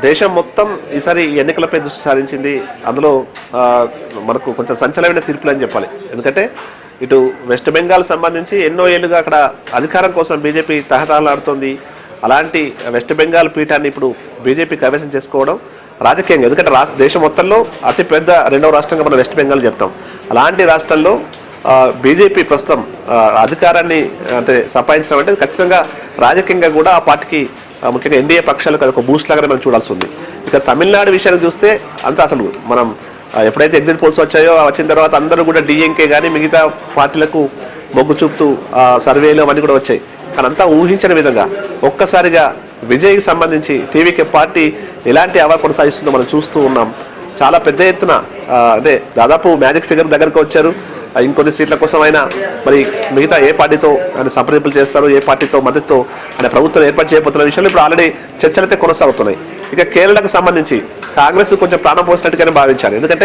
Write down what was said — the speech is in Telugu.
దేశం మొత్తం ఈసారి ఎన్నికలపై దృష్టి సారించింది. అందులో మనకు కొంచెం సంచలనమైన తీర్పులు అని చెప్పాలి. ఎందుకంటే ఇటు వెస్ట్ బెంగాల్ సంబంధించి ఎన్నో ఏళ్ళుగా అక్కడ అధికారం కోసం బీజేపీ తహతహలాడుతోంది. అలాంటి వెస్ట్ బెంగాల్ పీఠాన్ని ఇప్పుడు బీజేపీ కైవసం చేసుకోవడం రాజకీయంగా, ఎందుకంటే దేశం మొత్తంలో అతిపెద్ద రెండవ రాష్ట్రంగా మనం వెస్ట్ బెంగాల్ చెప్తాం. అలాంటి రాష్ట్రంలో బీజేపీ ప్రస్తుతం అధికారాన్ని అంటే సంపాదించడం అంటే ఖచ్చితంగా రాజకీయంగా కూడా ఆ పార్టీకి ముఖ్యంగా ఎన్డీఏ పక్షాలకు అది ఒక బూస్ట్ లాగానే మనం చూడాల్సి ఉంది. ఇక తమిళనాడు విషయాన్ని చూస్తే అంతా అసలు మనం ఎప్పుడైతే ఎగ్జిట్ పోల్స్ వచ్చాయో వచ్చిన తర్వాత అందరూ కూడా డిఎంకే కానీ మిగతా పార్టీలకు మొగ్గు చూపుతూ సర్వేలు అవన్నీ కూడా వచ్చాయి. కానీ అంతా ఊహించిన విధంగా ఒక్కసారిగా విజయ్కి సంబంధించి టీవీకే పార్టీ ఎలాంటి అవా కొనసాగిస్తుందో మనం చూస్తూ ఉన్నాం. చాలా పెద్ద ఎత్తున అంటే దాదాపు మ్యాజిక్ ఫిగర్ దగ్గరకు వచ్చారు. ఇంకొన్ని సీట్ల కోసం అయినా మరి మిగతా ఏ పార్టీతో ఆయన సంప్రదింపులు చేస్తారు, ఏ పార్టీతో మద్దతుతో ఆయన ప్రభుత్వం ఏర్పాటు చేయబోతున్న విషయంలో ఇప్పుడు ఆల్రెడీ చర్చలు అయితే కొనసాగుతున్నాయి. ఇక కేరళకు సంబంధించి కాంగ్రెస్ కొంచెం ప్రాణం పోసినట్టుగానే భావించాలి. ఎందుకంటే